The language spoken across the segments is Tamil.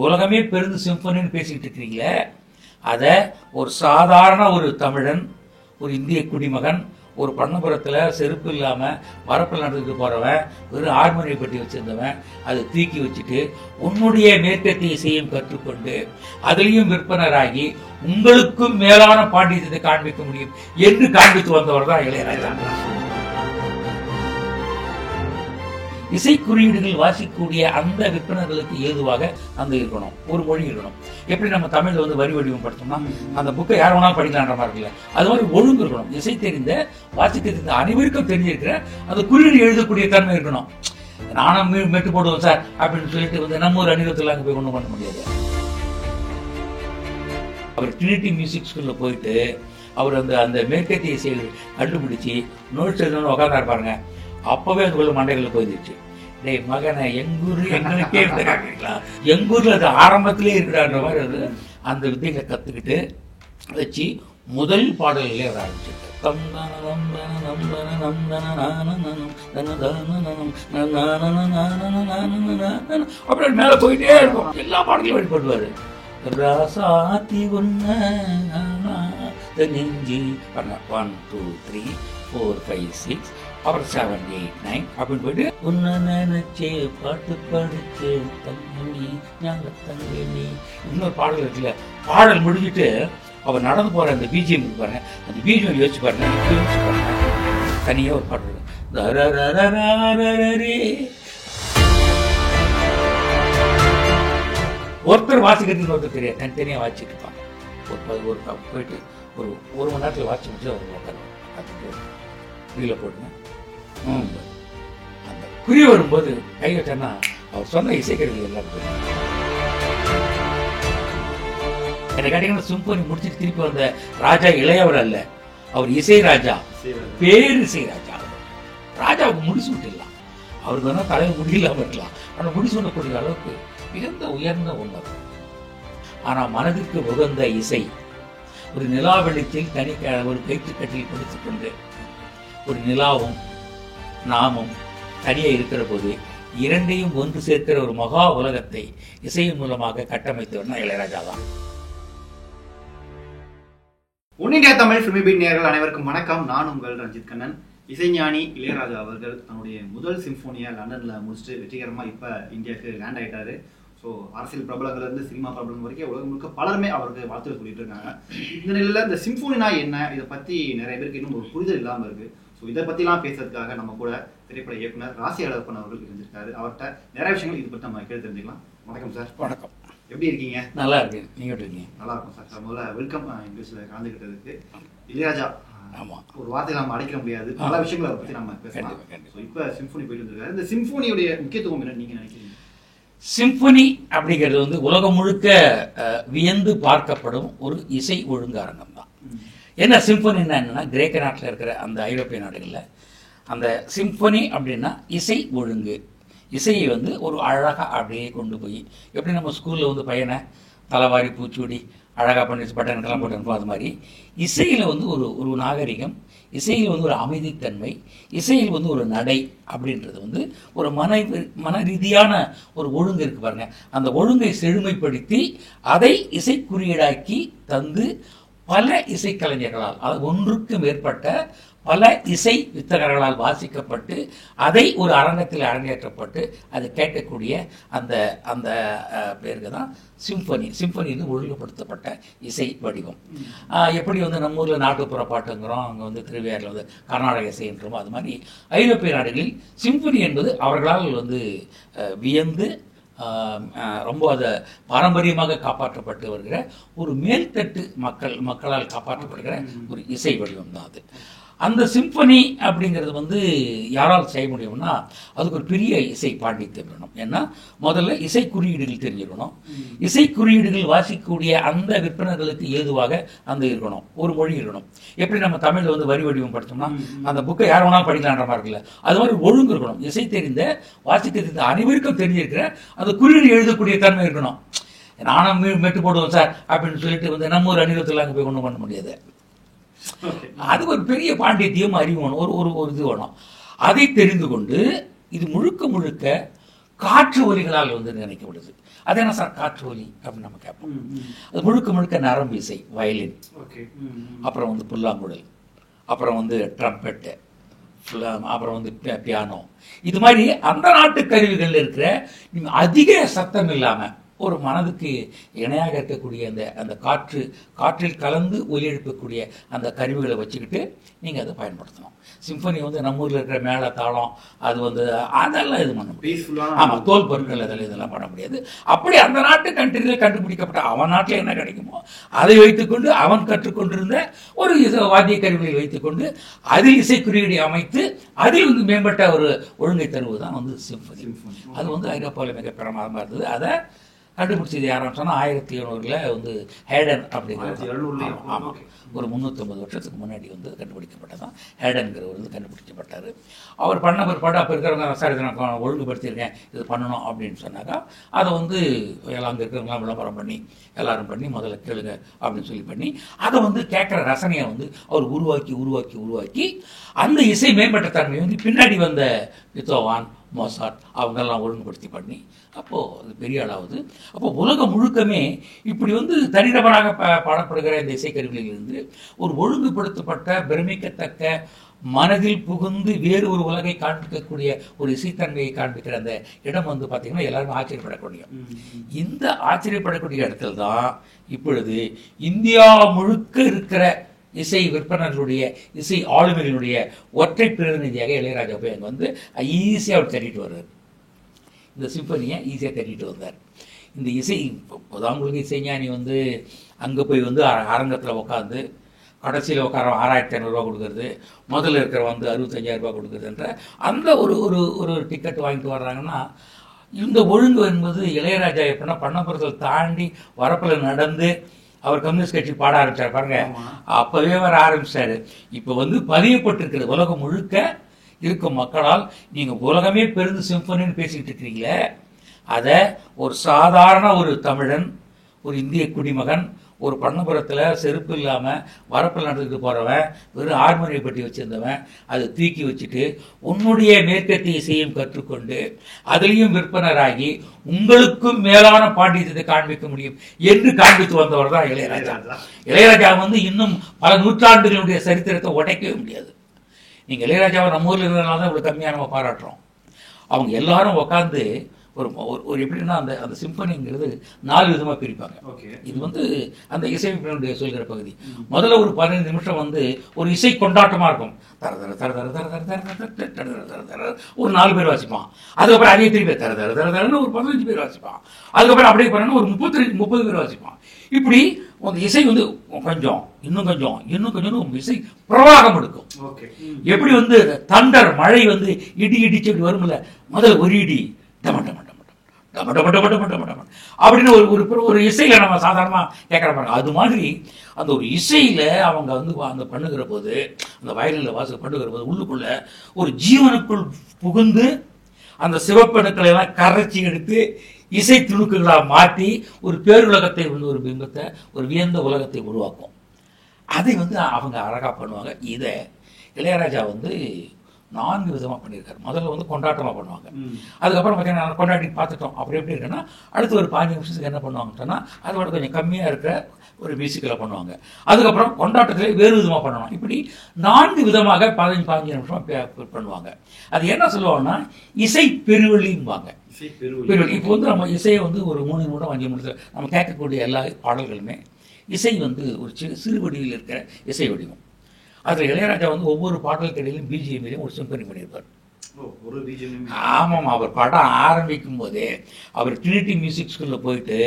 உலகமே பெருந்து சிம்பனின்னு பேசிக்கிட்டு இருக்கிறீங்களே, அதை ஒரு சாதாரண ஒரு தமிழன், ஒரு இந்திய குடிமகன், ஒரு பண்ணபுரத்தில் செருப்பு இல்லாமல் வரப்பில் நடந்துட்டு போகிறவன், வெறும் ஹார்மோனிய பெட்டி வச்சிருந்தவன், அதை தூக்கி வச்சுட்டு உன்னுடைய மேற்கத்திய இசையும் கற்றுக்கொண்டு அதிலையும் விற்பனராகி உங்களுக்கும் மேலான பாண்டியத்தை காண்பிக்க முடியும் என்று காண்பித்து வந்தவர் தான் இளையராஜா. இசை குறியீடுகள் வாசிக்கக்கூடிய அந்த விற்பனர்களுக்கு ஏதுவாக அந்த இருக்கணும், ஒரு மொழி இருக்கணும். எப்படி நம்ம தமிழ்ல வந்து வரி வடிவம் படுத்தோம்னா அந்த புக்கை யார் வேணாலும் படிக்கலான்ற மாதிரி இருக்குல்ல, அது மாதிரி ஒழுங்கு இருக்கணும். இசை தெரிந்த வாசிக்க தெரிந்த அனைவருக்கும் தெரிஞ்சிருக்கிற அந்த குறியீடு எழுதக்கூடிய தன்மை இருக்கணும். நானும் மெட்டு போடுவோம் சார் அப்படின்னு சொல்லிட்டு வந்து நம்ம ஒரு அணிவத்தில் அங்கே போய் ஒன்றும் பண்ண முடியாது. அவர் ட்ரினிட்டி மியூசிக் ஸ்கூல்ல போயிட்டு அவர் அந்த மேற்கத்திய இசையை கண்டுபிடிச்சி நோட்ஸ் எழுதணும்னு உட்காந்தா இருப்பாருங்க. அப்பவே அதுக்குள்ள மண்டைகளில் போயிடுச்சு. டேய் மகனை, எங்கூர் எங்களுக்கே எங்கூர்ல அது ஆரம்பத்திலே இருக்கிறான்ற மாதிரி அது அந்த வித்தைகளை கத்துக்கிட்டு வச்சு முதல் பாடல்களே வர ஆரம்பிச்சு. அப்படி மேல போயிட்டே இருக்கும். எல்லா பாடலையும் வெளிப்படுவாரு. ராசாத்தி ஒன்னு நெஞ்சி பண்ண 1 2 3 4 5 6 அப்புறம் 7 8 9 அப்படின்னு போயிட்டு உன்ன நினைச்சே பாட்டு படிச்சு தங்கி தங்கி இன்னொரு பாடல் இருக்குல்ல. பாடல் முடிஞ்சுட்டு அவர் நடந்து போற அந்த பிஜிஎம் பாருங்க, அந்த பிஜிஎம் யோசிச்சு பாருங்க, யோசிச்சு பாருங்க. தனியா ஒரு பாடல் ஒருத்தர் வாசிக்கிறதுக்கு ஒருத்தர் தெரியாது, தனித்தனியா வாசிச்சுட்டு இருப்பாங்க. ஒரு போயிட்டு ஒரு மணி நேரத்தில் வாட்சி முடிச்சு அவர் உட்காந்து அதுக்கு கீழே போடுங்க. அந்த குறி வரும்போது கை வச்சோன்னா அவர் சொன்ன இசைக்கருவிகள் எல்லாம் என்னை கேட்டீங்கன்னா சிம்பனி முடிச்சுட்டு திருப்பி வந்த ராஜா இளையவர் அல்ல, அவர் இசை ராஜா, பேரிசை ராஜா. ராஜாவுக்கு முடிச்சு விட்டுடலாம், அவருக்கு வேணா தலையில் முடியலாம இருக்கலாம், ஆனால் முடிச்சு விடக்கூடிய அளவுக்கு மிகுந்த உயர்ந்த உணர்வு. ஆனா மனதிற்கு உகந்த இசை ஒரு நிலா வெளிச்சத்தில் தனி ஒரு கயிற்றுக்கட்டில் கொடுத்துக் கொண்டு ஒரு நிலாவும் நாமும் தனியே இருக்கிற போது இரண்டையும் ஒன்று சேர்க்கிற ஒரு மகா உலகத்தை இசையின் மூலமாக கட்டமைத்தவர்னா இளையராஜா தான். One India Tamil Filmibeat நேயர்கள் அனைவருக்கும் வணக்கம். நான் உங்கள் ரஞ்சித் கண்ணன். இசைஞானி இளையராஜா அவர்கள் தன்னுடைய முதல் சிம்போனியா லண்டன்ல முடிச்சுட்டு வெற்றிகரமா இப்ப இந்தியாவுக்கு லேண்ட் ஆயிட்டாரு. ஸோ அரசியல் பிரபலங்கள்ல இருந்து சினிமா பிரபலம் வரைக்கும் உலகம் முழுக்க பலருமே அவருக்கு வாழ்த்து சொல்லிட்டு இருக்காங்க. இந்த நிலையில இந்த சிம்போனினா என்ன, இதை பத்தி நிறைய பேருக்கு இன்னும் ஒரு புரிதல் இல்லாம இருக்கு. ஸோ இதை பத்திலாம் பேசுறதுக்காக நம்ம கூட திரைப்பட இயக்குனர் ராசி அழகப்பன் அவர்கள் இருந்திருக்காரு. அவர்கிட்ட நிறைய விஷயங்கள் இது பத்தி நம்ம கேட்டு தெரிஞ்சுக்கலாம். வணக்கம் சார். வணக்கம். எப்படி இருக்கீங்க? நல்லா இருக்கு. நீங்க எப்படி இருக்கீங்க? நல்லா இருக்கும் சார். முதல்ல வெல்கம் இங்கிலீஷ்ல கலந்துக்கிட்டதுக்கு. இளையராஜா ஒரு வார்த்தை நம்ம அடைக்க முடியாது, பல விஷயங்களை அதை பத்தி நம்ம பேசலாம். இப்ப சிம்போனி போயிட்டு இருக்காரு. இந்த சிம்போனியுடைய முக்கியத்துவம் என்ன நீங்க நினைக்கிறீங்க? சிம்பனி அப்படிங்கிறது வந்து உலகம் முழுக்க வியந்து பார்க்கப்படும் ஒரு இசை ஒழுங்காரங்கம் தான். என்ன சிம்பனின்னா என்னன்னா, கிரேக்க நாட்டில் இருக்கிற அந்த ஐரோப்பிய நாடுகளில் அந்த சிம்பனி அப்படின்னா இசை ஒழுங்கு. இசையை வந்து ஒரு அழகாக அப்படியே கொண்டு போய், எப்படி நம்ம ஸ்கூலில் வந்து பையனை தலைவாரி பூச்சூடி அழகாக பண்ணி பட்டனுக்கெல்லாம் போட்டு அனுப்போம், அது மாதிரி இசையில் வந்து ஒரு நாகரிகம், இசையில் வந்து ஒரு அமைதித்தன்மை, இசையில் வந்து ஒரு நடை அப்படின்றது வந்து ஒரு மன ரீதியான ஒரு ஒழுங்கு இருக்கு பாருங்க. அந்த ஒழுங்கை செழுமைப்படுத்தி அதை இசை குறியீடாக்கி தந்து பல இசைக்கலைஞர்களால், அது ஒன்றுக்கு மேற்பட்ட பல இசை வித்தகர்களால் வாசிக்கப்பட்டு அதை ஒரு அரங்கத்தில் அரங்கேற்றப்பட்டு அதை கேட்கக்கூடிய அந்த அந்த பேருக்கு தான் சிம்பனி. சிம்பனின்னு ஒழுங்குபடுத்தப்பட்ட இசை வடிவம். எப்படி வந்து நம்ம ஊரில் நாட்டுப்புற பாட்டுங்கிறோம், அங்கே வந்து திருவையாறில் வந்து கர்நாடக இசைன்றோமோ, அது மாதிரி ஐரோப்பிய நாடுகளில் சிம்பனி என்பது அவர்களால் வந்து வியந்து ரொம்ப அதை பாரம்பரியமாக காப்பாற்றப்பட்டு வருகிற ஒரு மேல்தட்டு மக்களால் காப்பாற்றப்படுகிற ஒரு இசை வடிவம் தான் அது. அந்த சிம்பனி அப்படிங்கிறது வந்து யாரால் செய்ய முடியும்னா அதுக்கு ஒரு பெரிய இசை பாண்டித்யம் வேணும். ஏன்னா முதல்ல இசை குறியீடுகள் தெரிஞ்சுக்கணும். இசை குறியீடுகள் வாசிக்கக்கூடிய அந்த விற்பனர்களுக்கு ஏதுவாக அந்த இருக்கணும், ஒரு மொழி இருக்கணும். எப்படி நம்ம தமிழ்ல வந்து வரி வடிவம் படுத்தோம்னா அந்த புக்கை யார் வேணாலும் படிக்கலான்ற மாதிரி இருக்குல்ல, அது மாதிரி ஒழுங்கு இருக்கணும். இசை தெரிந்த வாசிக்க தெரிந்த அனைவருக்கும் தெரிஞ்சிருக்கிற அந்த குறியீடு எழுதக்கூடிய தன்மை இருக்கணும். நானும் மெட்டு போடுவோம் சார் அப்படின்னு சொல்லிட்டு வந்து நம்ம ஒரு அணிவத்தில் அங்கே போய் ஒன்றும் பண்ண முடியாது. அது ஒரு பெரிய பாண்டித்யம், அறிவு வேணும், ஒரு இது வேணும். அதை தெரிந்து கொண்டு இது முழுக்க முழுக்க காற்று ஒலிகளால் வந்து நினைக்கப்படுது. அது என்ன சார் காற்று ஒலி அப்படின்னு நம்ம கேட்போம். அது முழுக்க முழுக்க நரம்பு இசை, வயலின், அப்புறம் வந்து புல்லாங்குழல், அப்புறம் வந்து ட்ரம்பெட்டு, அப்புறம் வந்து பியானோ, இது மாதிரி அந்த நாட்டு கருவிகள் இருக்கிற அதிக சத்தம் இல்லாமல் ஒரு மனதுக்கு இணையாக இருக்கக்கூடிய அந்த காற்றில் கலந்து ஒலி எழுப்பக்கூடிய அந்த கருவிகளை வச்சுக்கிட்டு நீங்கள் அதை பயன்படுத்தணும். சிம்பனி வந்து நம்ம ஊரில் இருக்கிற மேள தாளம் அது வந்து அதெல்லாம் இது பண்ண முடியாது. ஆமாம், தோல் பொருட்கள் இதெல்லாம் பண்ண முடியாது. அப்படி அந்த நாட்டு கண்ட்ரியில் கண்டுபிடிக்கப்பட்ட அவன் நாட்டில் என்ன கிடைக்குமோ அதை வைத்துக்கொண்டு அவன் கற்றுக்கொண்டிருந்த ஒரு வாத்திய கருவிகளை வைத்துக்கொண்டு அதில் இசைக்குறியீடு அமைத்து அதில் வந்து மேம்பட்ட ஒரு ஒழுங்கை தருவது தான் வந்து சிம்பனி. அது வந்து ஐரோப்பாவில் மிக பிரமாதமாக இருந்தது. அதை கண்டுபிடிச்சது யாரும் சொன்னால் 1700 வந்து ஹேடன் அப்படிங்கிற, ஆமாம், ஒரு 350 வருஷத்துக்கு முன்னாடி வந்து கண்டுபிடிக்கப்பட்டதான் ஹேடன்கிறவர் வந்து கண்டுபிடிக்கப்பட்டார். அவர் பண்ண பிற்பாடு அப்போ இருக்கிறவங்க சார் இதை நான் ஒழுங்குபடுத்தியிருக்கேன் இது பண்ணணும் அப்படின்னு சொன்னாக்கா அதை வந்து எல்லாம் அங்கே இருக்கிறவங்களாம் விளம்பரம் பண்ணி எல்லாரும் பண்ணி முதல்ல கேளுங்க அப்படின்னு சொல்லி பண்ணி அதை வந்து கேட்குற ரசனையை வந்து அவர் உருவாக்கி அந்த இசை மேம்பட்ட தன்மை வந்து பின்னாடி வந்த பித்தோவான், மோசார்ட் அவங்கெல்லாம் ஒழுங்குபடுத்தி பண்ணி அப்போது அது பெரிய அளவுது. அப்போது உலகம் முழுக்கமே இப்படி வந்து தனிநபராக பாடப்படுகிற இந்த இசைக்கருவிகளிலிருந்து ஒரு ஒழுங்குபடுத்தப்பட்ட பிரமிக்கத்தக்க மனதில் புகுந்து வேறு ஒரு உலகை காண்பிக்கக்கூடிய ஒரு இசைத்தன்மையை காண்பிக்கிற அந்த இடம் வந்து பார்த்திங்கன்னா எல்லாருமே ஆச்சரியப்படக்கூடிய இந்த ஆச்சரியப்படக்கூடிய இடத்துல தான் இப்பொழுது இந்தியா முழுக்க இருக்கிற இசை விற்பனர்களுடைய இசை ஆளுமைகளுடைய ஒற்றை பிரதிநிதியாக இளையராஜா போய் அங்கே வந்து ஈஸியாக அவர் தட்டிட்டு வர்றார். இந்த சிம்பனியை ஈஸியாக தட்டிட்டு வந்தார். இந்த இசை புதாங்குழி இசைஞானி வந்து அங்கே போய் வந்து அரங்கத்தில் உட்காந்து கடைசியில் உட்கார 6500 கொடுக்குறது, முதல்ல இருக்கிற வந்து 65,000 கொடுக்குறதுன்ற அந்த ஒரு டிக்கெட் வாங்கிட்டு வர்றாங்கன்னா இந்த ஒழுங்கு என்பது இளையராஜா எப்படின்னா பண்ணப்புறத்தில் தாண்டி வரப்பில் நடந்து அவர் கம்யூனிஸ்ட் கட்சி பாட ஆரம்பிச்சார் பாருங்க, அப்பவே வர ஆரம்பிச்சாரு. இப்போ வந்து பதியப்பட்டிருக்கிறது உலகம் முழுக்க இருக்கும் மக்களால். நீங்க உலகமே பெருந்து சிம்பனின்னு பேசிக்கிட்டு இருக்கிறீங்களே, அதை ஒரு சாதாரண ஒரு தமிழன், ஒரு இந்திய குடிமகன், ஒரு பண்ணபுரத்தில் செருப்பு இல்லாமல் வரப்பில் நடந்துக்கிட்டு போகிறவன், வெறும் ஹார்மோனியை பற்றி வச்சுருந்தவன், அதை தூக்கி வச்சுட்டு உன்னுடைய மேற்கத்திய இசையும் கற்றுக்கொண்டு அதிலையும் விற்பனராகி உங்களுக்கும் மேலான பாண்டியத்தை காண்பிக்க முடியும் என்று காண்பித்து வந்தவர் தான் இளையராஜா. இளையராஜா வந்து இன்னும் பல நூற்றாண்டுகளுடைய சரித்திரத்தை உடைக்கவே முடியாது. நீங்கள் இளையராஜாவை நம்ம ஊரில் இருந்ததுனால தான் இவ்வளோ கம்மியாக நம்ம பாராட்டுறோம். அவங்க எல்லாரும் உட்காந்து ஒரு எப்படின்னா அந்த சிம்பனிங்கிறது 4 விதமாக பிரிப்பாங்க. இது வந்து அந்த இசையமைப்பினுடைய சொல்கிற பகுதி. முதல்ல ஒரு 15 நிமிஷம் வந்து ஒரு இசை கொண்டாட்டமாக இருக்கும். தர தர தர தர தர தர தர தர தர தர ஒரு 4 பேர் வாசிப்பான். அதுக்கப்புறம் அதே திருப்பி தர தர தர தரன்னு ஒரு 15 பேர் வாசிப்பான். அதுக்கப்புறம் அப்படியே பண்ணணும் ஒரு 30 பேர் வாசிப்பான். இப்படி அந்த இசை வந்து கொஞ்சம் இன்னும் கொஞ்சம் இசை பிரவாகம் எடுக்கும். எப்படி வந்து தண்டர் மழை வந்து இடி இடிச்சு இப்படி வரும்ல, முதல்ல ஒரு இடி அப்படின்னு ஒரு இசையில நம்ம சாதாரணமாக கேட்குற பாருங்க. அது மாதிரி அந்த ஒரு இசையில அவங்க வந்து அந்த பண்ணுகிற போது, அந்த வயலில் பண்ணுகிற போது உள்ளுக்குள்ள ஒரு ஜீவனுக்குள் புகுந்து அந்த சிவப்பணுக்களை எல்லாம் கரைச்சி எடுத்து இசை துணுக்குகளாக மாற்றி ஒரு பேருலகத்தை வந்து ஒரு பிம்பத்தை, ஒரு வியந்த உலகத்தை உருவாக்கும். அதை வந்து அவங்க அழகாக பண்ணுவாங்க. இதை இளையராஜா வந்து 4 விதமாக பண்ணியிருக்காரு. முதல்ல வந்து கொண்டாட்டமாக பண்ணுவாங்க. அதுக்கப்புறம் பார்த்தீங்கன்னா கொண்டாடி பார்த்துட்டோம் அப்படி எப்படி இருக்குன்னா அடுத்து ஒரு 15 நிமிஷத்துக்கு என்ன பண்ணுவாங்கன்னு சொன்னால் அதோட கொஞ்சம் கம்மியாக இருக்கிற ஒரு மியூசிக்கில் பண்ணுவாங்க. அதுக்கப்புறம் கொண்டாட்டத்திலே வேறு விதமாக பண்ணணும். இப்படி 4 விதமாக 15 நிமிஷமாக பண்ணுவாங்க. அது என்ன சொல்லுவாங்கன்னா இசை பெருவெளிம்பாங்க. பெருவெளி இப்போ வந்து நம்ம இசையை வந்து ஒரு 3 நிமிடம் 5 நிமிடத்தில் நம்ம கேட்கக்கூடிய எல்லா பாடல்களுமே இசை வந்து ஒரு சிறு வடிவில் இருக்கிற இசை வடிவம். அதில் இளையராஜா வந்து ஒவ்வொரு பாடலுக்கு இடையிலும் பிஜிஎம்லையும் ஒரு சிம்பனி பண்ணியிருப்பார். ஆமாம், அவர் படம் ஆரம்பிக்கும் போதே அவர் ட்ரினிட்டி மியூசிக் ஸ்கூலில் போயிட்டு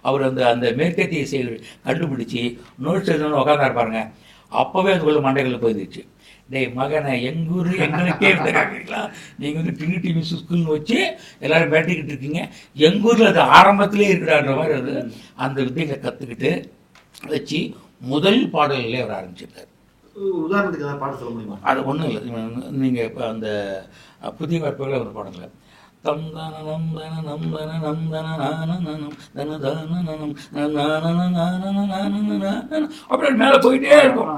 அவர் அந்த மேற்கத்திய இசையை கண்டுபிடிச்சி நோட்ஸ் எழுதணும்னு உட்காந்தா இருப்பாருங்க. அப்போவே அதுக்குள்ள மண்டைகளில் போயிருந்துச்சு. டேய் மகனை எங்கூர் எங்களுக்கே இருக்காங்களா, நீங்கள் வந்து ட்ரினிட்டி மியூசிக் ஸ்கூல்னு வச்சு எல்லாரும் பேட்டிக்கிட்டு இருக்கீங்க, எங்கூரில் அது ஆரம்பத்திலே இருக்கிறான்ற மாதிரி அது அந்த வித்தைகளை கற்றுக்கிட்டு வச்சு முதல் பாடல்களே அவர் ஆரம்பிச்சிருக்காரு. உதாரணத்துக்கு ஏதாவது பாட சொல்ல முடியுமா? அது ஒன்றும் இல்லை. நீங்கள் இப்போ அந்த புதிய வாய்ப்புகளை ஒரு பாடல அப்படி மேலே போயிட்டே இருக்கும்.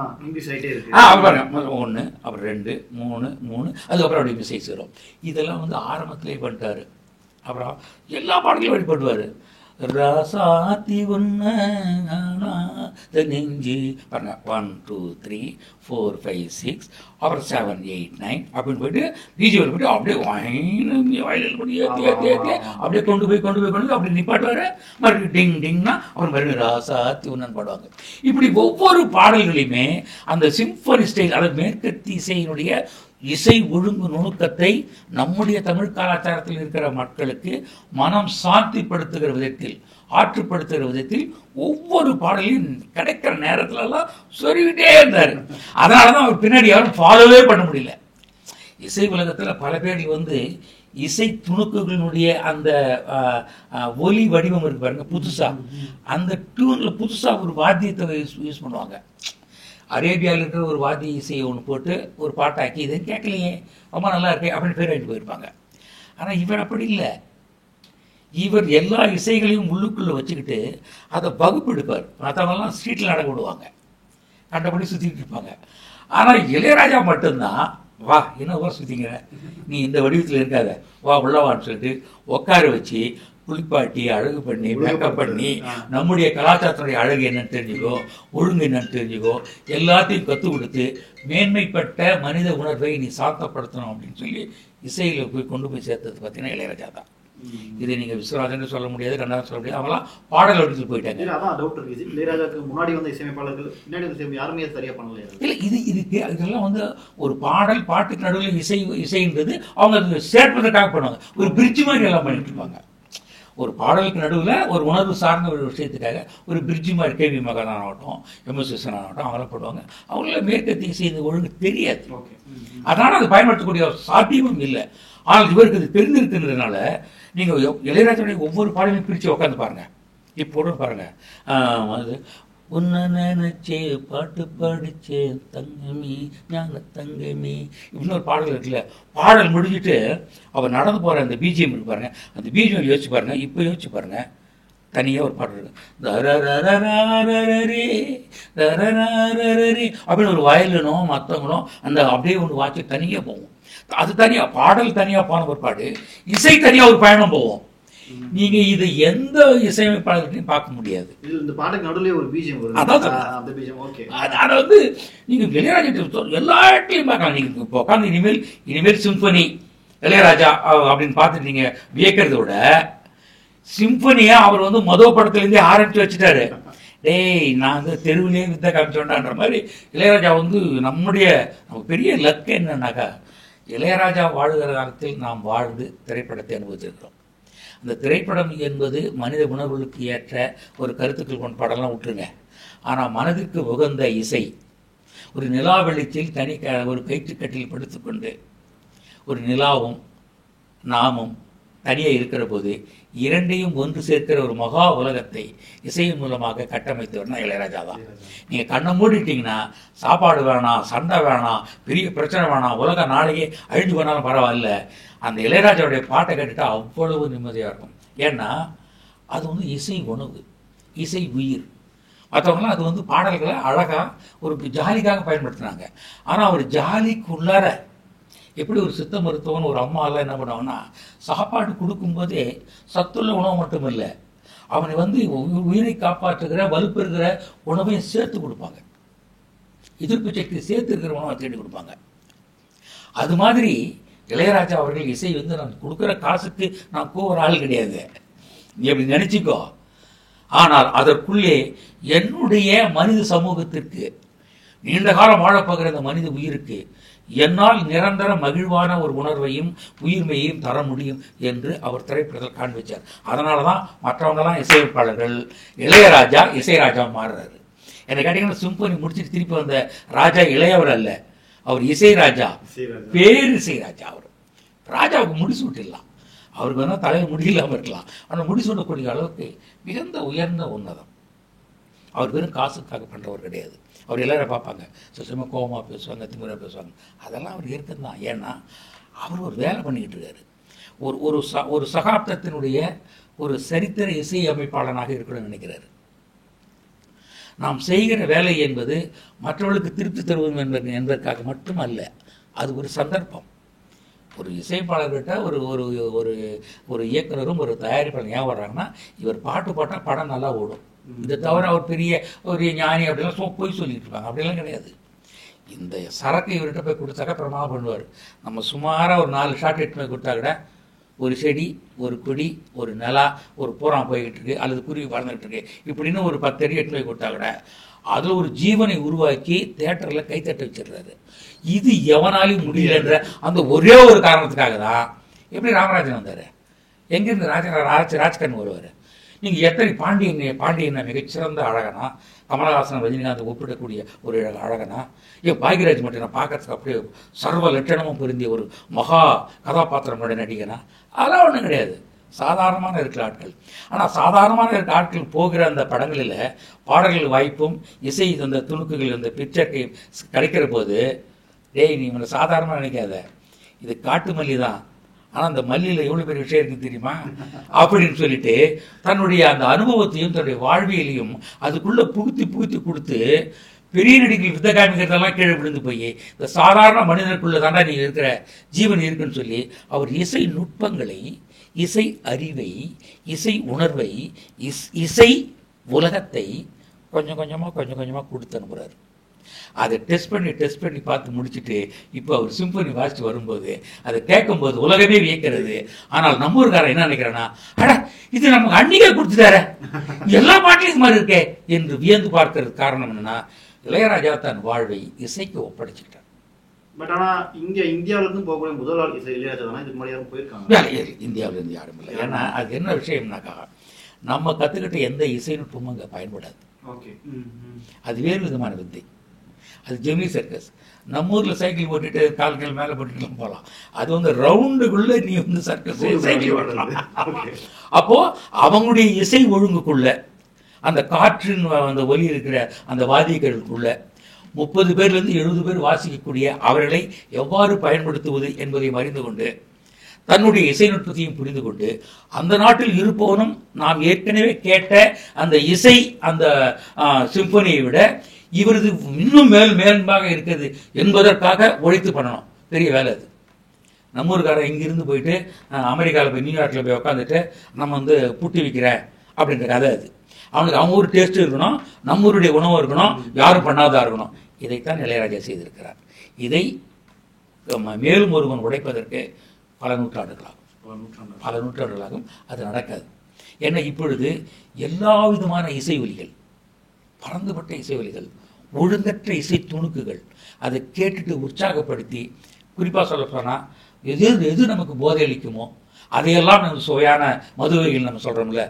1 அப்புறம் 2 3 3 அதுக்கப்புறம் அப்படி மிஸ் வரும். இதெல்லாம் வந்து ஆரம்பத்திலே பண்ணிட்டாரு. அப்புறம் எல்லா பாடலையும் வெளிப்படுவார். ராசாத்தி ஒன்ன நெஞ்சு பாருங்க 1 2 3 4 5 6 அப்புறம் 7 8 9 அப்படின்னு போயிட்டு பிஜிஎல் போயிட்டு அப்படியே வயலில் கொண்டு ஏற்றி அப்படியே கொண்டு போய் அப்படி நிப்பாட்டுவாரு. மறுபடியும் டிங் டிங்னா அப்புறம் மறுபடியும் ராசாத்தி ஒன்னு பாடுவாங்க. இப்படி ஒவ்வொரு பாடல்களையுமே அந்த சிம்பனி ஸ்டைல், அதாவது மேற்கத்திய இசையினுடைய இசை ஒழுங்கு நுணுக்கத்தை நம்முடைய தமிழ் கலாச்சாரத்தில் இருக்கிற மக்களுக்கு மனம் சாந்திப்படுத்துகிற விதத்தில், ஆற்றுப்படுத்துகிற விதத்தில் ஒவ்வொரு பாடலையும் கிடைக்கிற நேரத்துலலாம் சொல்லிக்கிட்டே இருந்தார். அதனால தான் அவர் பின்னாடி யாரும் ஃபாலோவே பண்ண முடியல. இசை உலகத்தில் பல பேர் இசை துணுக்குகளினுடைய அந்த ஒலி வடிவம் இருக்கு பாருங்க, புதுசாக அந்த டியூனில் புதுசாக ஒரு வாத்தியத்தை யூஸ் பண்ணுவாங்க. அரேபியாவில் இருக்கிற ஒரு வாத்திய இசையை ஒன்று போட்டு ஒரு பாட்டாக்கி இதை கேட்கலையே ரொம்ப நல்லா இருக்கே அப்படின்னு பேர் வாங்கிட்டு போயிருப்பாங்க. ஆனால் இவர் அப்படி இல்லை. இவர் எல்லா இசைகளையும் உள்ளுக்குள்ளே வச்சுக்கிட்டு அதை வகுப்பு எடுப்பார். மற்றவங்கெல்லாம் ஸ்ட்ரீட்டில் நடக்க விடுவாங்க, கண்டபடி சுற்றிட்டு இருப்பாங்க. ஆனால் இளையராஜா மட்டும்தான், வா என்ன சுற்றிங்கிற, நீ இந்த வடிவத்தில் இருக்காத, வா உள்ளவான்னு சொல்லிட்டு உட்கார வச்சு குளிப்பாட்டி அழகு பண்ணி மேக்கப் பண்ணி நம்முடைய கலாச்சாரத்தினுடைய அழகு என்னன்னு தெரிஞ்சுக்கோ, ஒழுங்கு என்னன்னு தெரிஞ்சுக்கோ, எல்லாத்தையும் கற்றுக் கொடுத்து மேன்மைப்பட்ட மனித உணர்வை நீ சாந்தப்படுத்தணும் அப்படின்னு சொல்லி இசையில் போய் கொண்டு போய் சேர்த்தது பார்த்தீங்கன்னா இளையராஜா தான். இதை நீங்க விஸ்வராஜன் சொல்ல முடியாது, கண்ணா சொல்ல முடியாது, அவங்களாம் பாடல் வடிவத்தில் போயிட்டாங்க. அதான் டவுட் இருக்கு. இளையராஜாக்கு முன்னாடி வந்த இசையமைப்பாளர்கள் பின்னாடி யாருமே சரியா பண்ணல. இல்லை, இதெல்லாம் ஒரு பாட்டுக்கு நடுவில் இசைன்றது அவங்க சேர்ப்பதற்காக பண்ணுவாங்க. ஒரு பிரிட்ஜ் மாதிரி எல்லாம் பண்ணிட்டு இருப்பாங்க. ஒரு பாடலுக்கு நடுவில் ஒரு உணர்வு சார்ந்த ஒரு விஷயத்துக்காக ஒரு பிரிட்ஜ் மாதிரி கேவி மகாதான் ஆகட்டும், எம்எஸ் விஸ்வநாதன் ஆகட்டும், அவங்களாம் போடுவாங்க. அவங்கள மேற்கத்திய செய்த ஒழுங்கு தெரியாது. அதனால அது பயன்படுத்தக்கூடிய சாத்தியமும் இல்லை. ஆனால் இவருக்கு அது தெரிஞ்சிருக்குன்றதுனால நீங்கள் இளையராஜனுடைய ஒவ்வொரு பாடலையும் பிரித்து உட்காந்து பாருங்க. இப்போ பாருங்க, அது உன்னை நினைச்சே பாட்டு படிச்சேன் தங்கமி ஞான தங்கமி இப்படின்னு ஒரு பாடல் இருக்குல்ல. பாடல் முடிஞ்சுட்டு அவர் நடந்து போகிற அந்த பிஜிஎம் இருக்கு பாருங்க, அந்த பிஜிஎம் யோசிச்சு பாருங்க. இப்போ யோசிச்சு பாருங்க, தனியாக ஒரு பாடல் இருக்கு, அப்படின்னு ஒரு வயலினும் மற்றவங்களும் அந்த அப்படியே ஒன்று வாட்சி தனியாக போவோம். அது தனியாக பாடல் தனியாக போன ஒரு பாடு, இசை தனியாக ஒரு பயணம் போவோம். நீங்க இதை எந்த இசையமைப்பாளர்களையும் பார்க்க முடியாது. இந்த பாட்டுக்கு நடுவுல ஒரு பீஜம் வரும். அதாவது நீங்க இளையராஜா எல்லா இடத்துலையும் பார்க்கலாம். நீங்க இப்போ உட்காந்து இனிமேல் சிம்பனி இளையராஜா அப்படின்னு பார்த்துட்டு நீங்க வியக்கிறத விட, சிம்பனியா அவர் மொதல் படத்துலேருந்தே ஆரம்பிச்சு வச்சுட்டாரு. டேய் நான் தெருவிலே வித்த காமிச்சோண்டான்ற மாதிரி இளையராஜா நம்ம பெரிய லக்கு என்னன்னாக்கா, இளையராஜா வாழுகிற காலத்தில் நாம் வாழ்ந்து திரைப்படத்தை அனுபவிச்சிருக்கிறோம். அந்த திரைப்படம் என்பது மனித உணர்வுகளுக்கு ஏற்ற ஒரு கருத்துக்கள் கொண்ட படம்லாம் விட்டுருங்க. ஆனால் மனதிற்கு உகந்த இசை, ஒரு நிலா வெளிச்சில் ஒரு கயிற்றுக்கட்டில் படுத்துக்கொண்டு ஒரு நிலாவும் நாமும் தனியாக இருக்கிற போது இரண்டையும் ஒன்று சேர்க்கிற ஒரு மகா உலகத்தை இசையின் மூலமாக கட்டமைத்தவர்னா இளையராஜா தான். நீங்கள் கண்ணை மூடிட்டீங்கன்னா சாப்பாடு வேணாம், சண்டை வேணாம், பெரிய பிரச்சனை வேணாம், உலக நாளையே அழிஞ்சு போனாலும் பரவாயில்ல, அந்த இளையராஜாவுடைய பாட்டை கேட்டுட்டா அவ்வளவு நிம்மதியாக இருக்கும். ஏன்னா அது இசை உணவு, இசை உயிர். மற்றவங்களாம் அது பாடல்களை அழகாக ஒரு ஜாலிக்காக பயன்படுத்துனாங்க. ஆனால் அவர் ஜாலிக்குள்ளார எப்படி ஒரு சித்த மருத்துவன் ஒரு அம்மா எல்லாம் என்ன பண்ணுவாங்கன்னா, சாப்பாடு கொடுக்கும்போதே சத்துள்ள உணவு மட்டும் இல்லை, அவனை உயிரை காப்பாற்றுகிற வலுப்பெறுகிற உணவையும் சேர்த்து கொடுப்பாங்க. எதிர்ப்பு சக்தி சேர்த்து இருக்கிற உணவை தேடி கொடுப்பாங்க. அது மாதிரி இளையராஜா அவர்கள் இசை நான் கொடுக்குற காசுக்கு நான் போகிற ஆள் கிடையாது, நீ அப்படி நினைச்சிக்கோ. ஆனால் அதற்குள்ளே என்னுடைய மனித சமூகத்திற்கு, நீண்ட காலம் வாழப்போகிற அந்த மனித உயிருக்கு என்னால் நிரந்தர மகிழ்வான ஒரு உணர்வையும் உயிர்மையையும் தர முடியும் என்று அவர் திரைப்படத்தில் காண்பிச்சார். அதனால தான் மற்றவங்கெல்லாம் இசையமைப்பாளர்கள், இளையராஜா இசைராஜா மாறுறாரு. என்னை கேட்டீங்கன்னா சிம்பனி முடிச்சுட்டு திருப்பி வந்த ராஜா இளையவர் அல்ல, அவர் இசைராஜா, பேர் இசைராஜா. அவர் ராஜாவுக்கு முடிச்சு விட்டுடலாம், அவருக்கு வேணால் தலையில் முடியில்லாமல் இருக்கலாம், ஆனால் முடிசூடக்கூடிய அளவுக்கு மிகுந்த உயர்ந்த உன்னதம். அவர் வெறும் காசுக்காக பண்ணுறவர் கிடையாது. அவர் எல்லாரும் பார்ப்பாங்க, சும்மா கோபமாக பேசுவாங்க, திமுறை பேசுவாங்க, அதெல்லாம் அவர் ஏற்கிறது தான். ஏன்னா அவர் ஒரு வேலை பண்ணிக்கிட்டு இருக்காரு. ஒரு சகாப்தத்தினுடைய ஒரு சரித்திர இசை அமைப்பாளனாக இருக்கணும்னு நினைக்கிறாரு. நாம் செய்கிற வேலை என்பது மற்றவர்களுக்கு திருப்தி தருவது என்பதற்காக மட்டுமல்ல, அது ஒரு சந்தர்ப்பம், ஒரு இசைப்பாளர்கிட்ட ஒரு ஒரு ஒரு ஒரு இயக்குனரும் ஒரு தயாரிப்பாளர் ஏன் வர்றாங்கன்னா, இவர் பாட்டு பாட்டால் படம் நல்லா ஓடும். இதை தவிர அவர் பெரிய ஒரு ஞானி அப்படிலாம் போய் சொல்லிட்டு இருப்பாங்க. அப்படிலாம் கிடையாது. இந்த சரக்கு இவர்கிட்ட போய் கொடுத்தாக்கா பிரமாதம் பண்ணுவார். நம்ம சுமாராக ஒரு 4 ஷாட் எட்டு போய் கொடுத்தா கூட ஒரு செடி, ஒரு கொடி, ஒரு நிலா, ஒரு பூரா போய்கிட்டு இருக்கு, அல்லது குருவி பறந்துகிட்டு இருக்கு, இப்படின்னு ஒரு 10 அடி எட்டு போய் கொடுத்தா கூட அதில் ஒரு ஜீவனை உருவாக்கி தேட்டரில் கைத்தட்ட வச்சிடுறாரு. இது எவனாலையும் முடியலன்ற அந்த ஒரே ஒரு காரணத்துக்காக தான் எப்படி ராமராஜன் வந்தார். எங்கேருந்து ராஜ்கண்ணன் வருவார். நீங்கள் எத்தனை பாண்டியன் மிகச்சிறந்த அழகனா, கமலஹாசன் ரஜினிகாந்த் ஒப்பிடக்கூடிய ஒரு அழகனா, பாக்யராஜ் மட்டும் நான் பார்க்கறதுக்கு அப்படியே சர்வ லட்சணமும் பொருந்திய ஒரு மகா கதாபாத்திரமுடைய நடிகனா, அதெல்லாம் ஒன்றும் கிடையாது. சாதாரணமான இருக்கிற ஆட்கள். ஆனால் சாதாரணமான இருக்கிற ஆட்கள் போகிற அந்த படங்களில் பாடல்கள் வாய்ப்பும் இசை அந்த துணுக்குகள் அந்த பிக்சருக்கு கிடைக்கிற போது, டேய் நீ இவனை சாதாரணமாக நினைக்காத, இது காட்டு மல்லி தான், ஆனால் அந்த மல்லியில் எவ்வளோ பெரிய விஷயம் இருக்குன்னு தெரியுமா அப்படின்னு சொல்லிட்டு தன்னுடைய அந்த அனுபவத்தையும் தன்னுடைய வாழ்வியலையும் அதுக்குள்ளே புகுத்தி கொடுத்து பெரிய நடிகர்கள் வித்த காமிக்கிறதெல்லாம் கீழே விழுந்து போய் இந்த சாதாரண மனிதனுக்குள்ளே தாண்டா நீ இருக்கிற ஜீவன் இருக்குன்னு சொல்லி அவர் இசை நுட்பங்களை, இசை அறிவை, இசை உணர்வை, இசை உலகத்தை கொஞ்சம் கொஞ்சமாக கொடுத்து அனுப்புகிறார். அதை டெஸ்ட் பண்ணி பார்த்து முடிச்சுட்டு இப்போ அவர் சிம்பனி வாசித்து வரும்போது அதை கேட்கும்போது உலகமே வியக்கிறது. ஆனால் நம்ம ஊருக்காரன் என்ன நினைக்கிறான்னா, அட இது நமக்கு அன்னிக்கே கொடுத்துட்டார, எல்லா பாட்டிலும் இது மாதிரி இருக்கே என்று வியந்து பார்க்கறது காரணம் என்னன்னா, இளையராஜா தன் வாழ்வை இசைக்கு ஒப்படைச்சிட்டார். பட் ஆனால் இந்தியாவிலிருந்து போகக்கூடிய முதல் ஆள் இசை இளையராஜா தான். இதுக்கு முன்னாடி யாரும் போயிருக்காங்க? இந்தியாவிலேருந்து யாரும் இல்லை. ஏன்னா அது என்ன விஷயம்னாக்கா, நம்ம கற்றுக்கிட்ட எந்த இசை நுட்பமும் அங்கே பயன்படாது. ஓகே, அது வேறு விதமான வித்தை. அது ஜெமினி சர்க்கஸ். நம்ம ஊரில் சைக்கிள் போட்டுட்டு கால்கள் மேலே போட்டுட்டுலாம் போகலாம். அது வந்து ரவுண்டுக்குள்ளே நீ வந்து சர்க்கஸ் சைக்கிள் ஓட்டலாம். அப்போது அவங்களுடைய இசை ஒழுங்குக்குள்ள அந்த காற்றின் அந்த ஒலி இருக்கிற அந்த வாதியங்களுக்குள்ள 30 பேர்லேருந்து 70 பேர் வாசிக்கக்கூடிய அவர்களை எவ்வாறு பயன்படுத்துவது என்பதையும் அறிந்து கொண்டு தன்னுடைய இசை நுட்பத்தையும் புரிந்து கொண்டு அந்த நாட்டில் இருப்பவனும் நாம் ஏற்கனவே கேட்ட அந்த இசை அந்த சிம்பனியை விட இவரது இன்னும் மேன்பாக இருக்கிறது என்பதற்காக உழைத்து பண்ணணும். பெரிய வேலை அது. நம்ம ஊருக்காரன் இங்கிருந்து போயிட்டு அமெரிக்காவில் போய் நியூயார்க்கில் போய் உட்காந்துட்டு நம்ம வந்து புட்டி வைக்கிறேன் அப்படின்ற கதை அது. அவனுக்கு அவங்க ஊர் டேஸ்ட்டும் இருக்கணும், நம்ம ஊருடைய உணவும் இருக்கணும், யாரும் பண்ணாதா இருக்கணும். இதைத்தான் இளையராஜா செய்திருக்கிறார். இதை மேலும் ஒருவன் உடைப்பதற்கு பல நூற்றாண்டுகளாகும். அது நடக்காது. ஏன்னா இப்பொழுது எல்லா விதமான இசை ஒலிகள், பறந்துபட்ட இசை ஒலிகள், ஒழுங்கற்ற இசை துணுக்குகள், அதை கேட்டுட்டு உற்சாகப்படுத்தி, குறிப்பாக சொல்ல போனால் எது நமக்கு போதை அளிக்குமோ அதையெல்லாம் நம்ம சுவையான மதுவைகள் நம்ம சொல்கிறோம்ல,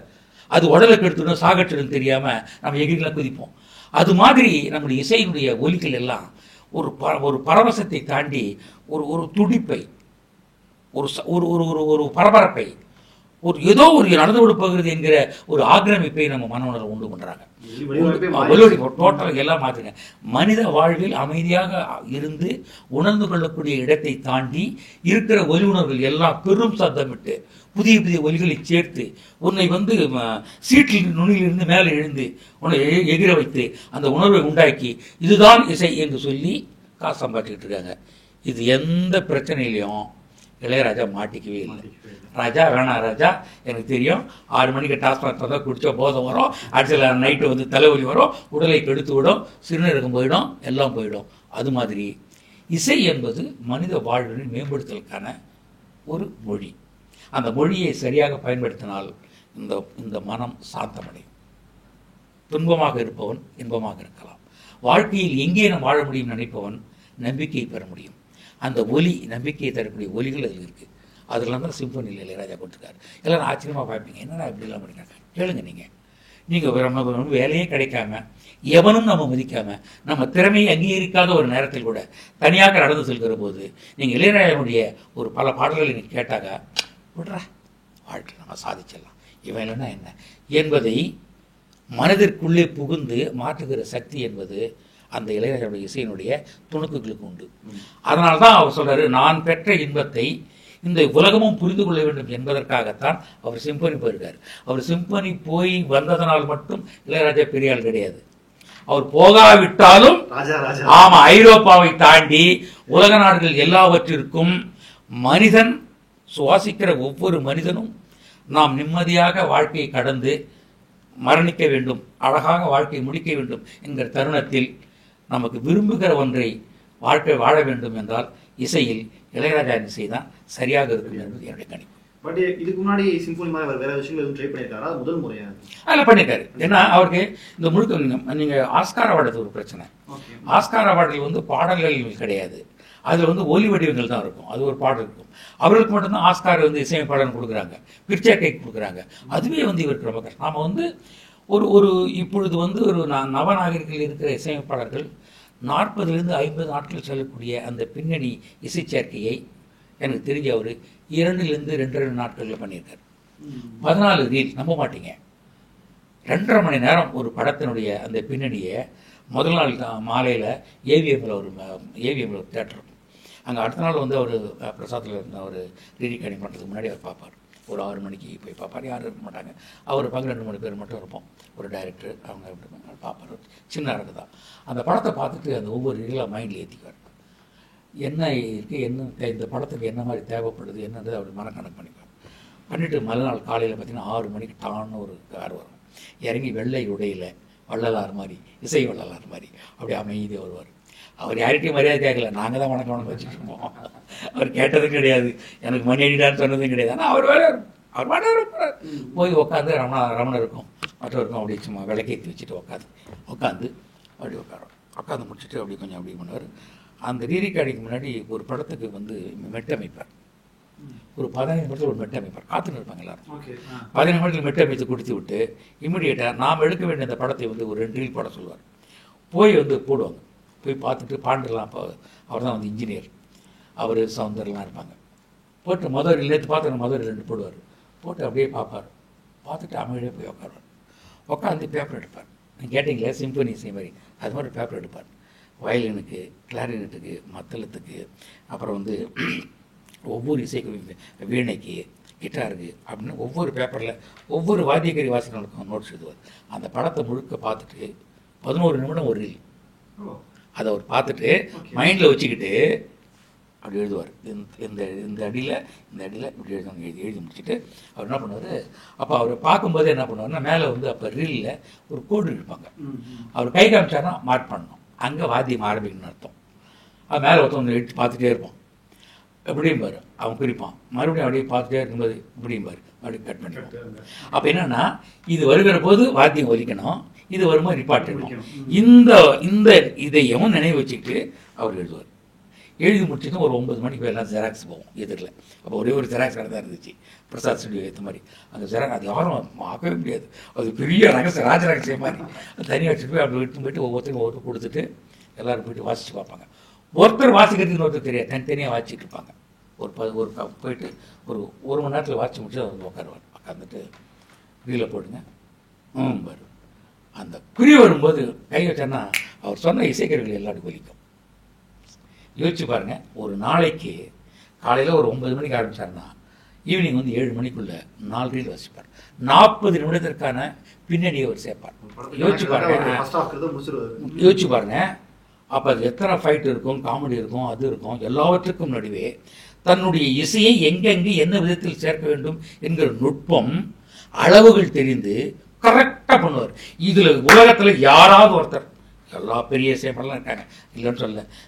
அது உடலுக்கு எடுத்துடும் சாகட்டுன்னு தெரியாமல் நம்ம எகிரிலாம் குதிப்போம். அது மாதிரி நம்முடைய இசையினுடைய ஒலிகள் எல்லாம் ஒரு பரவசத்தை தாண்டி ஒரு துடிப்பை, ஒரு பரபரப்பை, ஏதோ ஒரு நடந்து கொண்டு போகிறது என்கிற ஒரு ஆக்கிரமிப்பை நம்ம மன உணர்வு உண்டு பண்றாங்க. டோட்டலாக எல்லாம் மாற்றுங்க. மனித வாழ்வில் அமைதியாக இருந்து உணர்ந்து கொள்ளக்கூடிய இடத்தை தாண்டி இருக்கிற ஒலி உணர்வுகள் எல்லாம் பெரும் சத்தமிட்டு புதிய புதிய ஒலிகளை சேர்த்து உன்னை வந்து சீட்டில் நுனியிலிருந்து மேலே எழுந்து உன்னை எகிர வைத்து அந்த உணர்வை உண்டாக்கி இதுதான் இசை என்று சொல்லி காசு சம்பாதிச்சுக்கிட்டு இருக்காங்க. இது எந்த பிரச்சனையிலையும் இளையராஜா மாட்டிக்கவே இல்லை. ராஜா வேணாம் ராஜா, எனக்கு தெரியும் 6 மணிக்கு டாஸ்மாக் தான் குடித்தா போதை வரும், அடுத்த நைட்டு வந்து தலைவலி வரும், உடலை கெடுத்து விடும், சிறுநீரகம் போயிடும், எல்லாம் போயிடும். அது மாதிரி இசை என்பது மனித வாழ்வினை மேம்படுத்தலுக்கான ஒரு மொழி. அந்த மொழியை சரியாக பயன்படுத்தினால் இந்த மனம் சாந்தமடையும். துன்பமாக இருப்பவன் இன்பமாக இருக்கலாம். வாழ்க்கையில் எங்கே நாம் வாழ முடியும் நினைப்பவன் நம்பிக்கையை பெற முடியும். அந்த ஒலி, நம்பிக்கையை தரக்கூடிய ஒலிகள் அதில் இருக்குது. அதெல்லாம் தான் சிம்பனியில் இளையராஜா கொடுத்துருக்காரு. எல்லோரும் ஆச்சரியமாக பார்ப்பீங்க, என்னடா இப்படிலாம் பண்ணிருக்காங்க. கேளுங்க, நீங்கள் வேலையே கிடைக்காம, எவனும் நம்ம மதிக்காம, நம்ம திறமையை அங்கீகரிக்காத ஒரு நேரத்தில் கூட தனியாக நடந்து செல்கிற போது நீங்கள் இளையராஜனுடைய ஒரு பல பாடல்களை நீங்கள் கேட்டாக விடுறா, வாழ்க்கை நம்ம சாதிச்சிடலாம், இவன் இல்லைன்னா என்ன என்பதை மனதிற்குள்ளே புகுந்து மாற்றுகிற சக்தி என்பது அந்த இளையராஜாவுடைய இசையினுடைய துணுக்குகளுக்கு உண்டு. அதனால தான் அவர் சொல்றாரு, நான் பெற்ற இன்பத்தை இந்த உலகமும் புரிந்து கொள்ள வேண்டும் என்பதற்காகத்தான் அவர் சிம்பனி போயிருக்காரு. அவர் சிம்பனி போய் வந்ததனால் மட்டும் இளையராஜா பெரிய ஆள் கிடையாது. அவர் போகாவிட்டாலும் ஆமா, ஐரோப்பாவை தாண்டி உலக நாடுகள் எல்லாவற்றிற்கும் மனிதன் சுவாசிக்கிற ஒவ்வொரு மனிதனும் நாம் நிம்மதியாக வாழ்க்கையை கடந்து மரணிக்க வேண்டும், அழகாக வாழ்க்கையை முடிக்க வேண்டும் என்கிற தருணத்தில் நமக்கு விரும்புகிற ஒன்றை வாழ்க்கை வாழ வேண்டும் என்றால் இசையில் இளையராஜா இசை தான் சரியாக இருக்கும் என்பது என்னுடைய கணிப்பு. பட் இதுக்கு முன்னாடி சிம்பொனி மாதிரி வேற விஷயங்கள் எதுவும் ட்ரை பண்ணியிருக்காரா? முதல் முறையாக அதில் பண்ணியிருக்காரு. ஏன்னா அவருக்கு இந்த முழுக்க நீங்கள் ஆஸ்கார் அவார்டு ஒரு பிரச்சனை. ஆஸ்கார் அவார்டில் வந்து பாடல்கள் கிடையாது, அதில் வந்து ஒலி வடிவங்கள் தான் இருக்கும். அது ஒரு பாடல் இருக்கும். அவர்களுக்கு மட்டும்தான் ஆஸ்கார் வந்து இசையமைப்பாளர் கொடுக்குறாங்க, பிக்சர் கொடுக்குறாங்க. அதுவே வந்து இவருக்கு ரொம்ப கஷ்டம். நாம் வந்து ஒரு இப்பொழுது வந்து ஒரு நவநாகரிகள் இருக்கிற இசையமைப்பாளர்கள் 40 to 50 நாட்கள் செல்லக்கூடிய அந்த பின்னணி இசை சேர்க்கையை எனக்கு தெரிஞ்ச அவர் 2 to 2.5 நாட்களில் பண்ணியிருக்காரு. 14 ரீல், நம்ப மாட்டீங்க. 2.5 மணி நேரம் ஒரு படத்தினுடைய அந்த பின்னணியை முதல் நாள் மாலையில் ஏவிஎம்மில் ஒரு தேட்டர் இருக்கும். அங்கே அடுத்த நாள் வந்து அவர் பிரசாத்தில் இருந்த ஒரு ரீரிகார்டிங் பண்ணுறதுக்கு முன்னாடி அவர் பார்ப்பார். ஒரு 6 மணிக்கு போய் பார்ப்பார். யாரும் இருக்க மாட்டாங்க. அவர் 12 பேர் மட்டும் இருப்போம். ஒரு டைரக்டர் அவங்க பார்ப்பார். சின்ன அரங்கு தான். அந்த படத்தை பார்த்துட்டு அந்த ஒவ்வொரு ரீலாக மைண்டில் ஏற்றிக்குவார். என்ன இருக்குது, என்ன இந்த படத்துக்கு என்ன மாதிரி தேவைப்படுது என்னது அவர் மனக்கணக்கு பண்ணிப்பார். பண்ணிவிட்டு மறுநாள் காலையில் பார்த்தீங்கன்னா 6 மணிக்கு டான்னு ஒரு கார் வரும். இறங்கி வெள்ளை உடையில் வள்ளலார் மாதிரி, இசை வள்ளலார் மாதிரி அப்படி அமைதியாக வருவார். அவர் யார்கிட்டையும் மரியாதை கேட்கல, நாங்கள் தான் வணக்கம் வச்சுட்டு இருப்போம். அவர் கேட்டதும் கிடையாது, எனக்கு மணி அடிடான்னு சொன்னதும் கிடையாது. ஆனால் அவர் வேலை அவர் வேலை இருக்கிறார். போய் உட்காந்து ரமணர் இருக்கும் மற்றவருக்கும் அப்படி சும்மா விளக்கேற்றி வச்சுட்டு உட்காந்து அப்படி உட்காந்து முடிச்சுட்டு அப்படி கொஞ்சம் அப்படி பண்ணுவார். அந்த ரீரிகார்டிங்க்கு முன்னாடி ஒரு படத்துக்கு வந்து மெட்டமைப்பார். ஒரு 15 நிமிடத்தில் ஒரு மெட்டமைப்பார். காத்துன்னு இருப்பாங்க எல்லாரும். 15 நிமிடத்தில் மெட்டமைத்து கொடுத்து விட்டு இம்மிடியேட்டாக நாம் எடுக்க வேண்டிய அந்த படத்தை வந்து ஒரு 2 ரீல் போட சொல்லுவார். போய் வந்து போடுவாங்க. போய் பார்த்துட்டு பாண்டெல்லாம் அப்போ அவர் தான் வந்து இன்ஜினியர், அவர் சவுந்தர்லாம் இருப்பாங்க. போட்டு முதல் நேற்று பார்த்து முதல் 2 போடுவார். போட்டு அப்படியே பார்ப்பார். பார்த்துட்டு அமைதியாக போய் உட்காருவார். உட்காந்து பேப்பர் எடுப்பார். நீங்கள் கேட்டிங்களே சிம்பனி இசை மாதிரி அது மாதிரி பேப்பர் எடுப்பார். வயலினுக்கு, கிளாரினட்டுக்கு, மத்தளத்துக்கு, அப்புறம் வந்து ஒவ்வொரு இசைக்கு, வீணைக்கு, கிட்டாருக்கு அப்படின்னு ஒவ்வொரு பேப்பரில் ஒவ்வொரு வாத்தியக்கறி வாசகர்களுக்கும் நோட்ஸ் எழுதுவார். அந்த படத்தை முழுக்க பார்த்துட்டு 11 நிமிடம் ஒரு ரீல் அதை அவர் பார்த்துட்டு மைண்டில் வச்சுக்கிட்டு அப்படி எழுதுவார். இந்த அடியில் இப்படி எழுதி முடிச்சுட்டு அவர் என்ன பண்ணுவார், அப்போ அவர் பார்க்கும்போது என்ன பண்ணுவார்னா மேலே வந்து அப்போ ரீலில் ஒரு கோடு இருப்பாங்க. அவர் கை காமிச்சார்னா மார்க் பண்ணணும், அங்கே வாத்தியம் ஆரம்பிக்கணும்னு அர்த்தம். அது மேலே ஒருத்தவங்க எடுத்து பார்த்துட்டே இருப்போம். எப்படியும் பாரு அவன் குறிப்பான், மறுபடியும் அப்படியே பார்த்துட்டே இருக்கும்போது இப்படியும் பாரு மறுபடியும் கட் பண்ணிடுவோம். அப்போ என்னென்னா இது வருகிற போது வாத்தியம் ஒலிக்கணும், இது வரும்போது ரிப்பார்ட் இருக்கணும். இந்த இதையும் நினைவு வச்சுக்கிட்டு அவர் எழுதுவார். எழுதி முடிச்சுட்டு ஒரு 9 மணிக்கு எல்லாம் ஜெராக்ஸ் போவோம் எதிரில். அப்போ ஒரே ஒரு ஜெராக்ஸ் கடை தான் இருந்துச்சு, பிரசாத் ஸ்டுடியோ ஏற்ற மாதிரி. அந்த ஜெராக்ஸ் அது யாரும் பார்க்கவே முடியாது, அது பெரிய ரகசியம், ராஜரகசியம் மாதிரி. அது தனியாக வச்சுட்டு போய் அப்படி விட்டு போயிட்டு ஒவ்வொருத்தரும் ஒவ்வொரு கொடுத்துட்டு எல்லோரும் போயிட்டு வாசித்து பார்ப்பாங்க. ஒருத்தர் வாசிக்கிறதுக்கு ஒருத்தர் தெரியாது, தனித்தனியாக வாசிச்சுட்டு இருப்பாங்க. ஒரு போயிட்டு ஒரு மணி நேரத்தில் வாசித்து முடிச்சு அவர் உட்காருவார். உட்காந்துட்டு ரீலை போடுங்க பாரு. அந்த குறி வரும்போது கை வச்சோன்னா அவர் சொன்ன இசைக்கருவிகள் எல்லாருக்கும் ஒலிக்கும். யோசிச்சு பாருங்க, ஒரு நாளைக்கு காலையில் ஒரு 9 மணிக்கு ஆரம்பிச்சாருன்னா ஈவினிங் வந்து 7 மணிக்குள்ள 4 ரீல் வாசிப்பார். 40 நிமிடத்திற்கான பின்னணியை அவர் சேர்ப்பார். யோசிச்சு பாருங்க. அப்போ அது எத்தனை ஃபைட் இருக்கும், காமெடி இருக்கும், அது இருக்கும். எல்லாவற்றுக்கும் நடுவே தன்னுடைய இசையை எங்கெங்கு என்ன விதத்தில் சேர்க்க வேண்டும் என்கிற நுட்பம், அளவுகள் தெரிந்து கரெக்டாக பண்ணுவார். இதில் உலகத்தில் யாராவது ஒருத்தர், எல்லா பெரிய இசையமெல்லாம் இருக்காங்க இல்லைன்னு சொல்ல,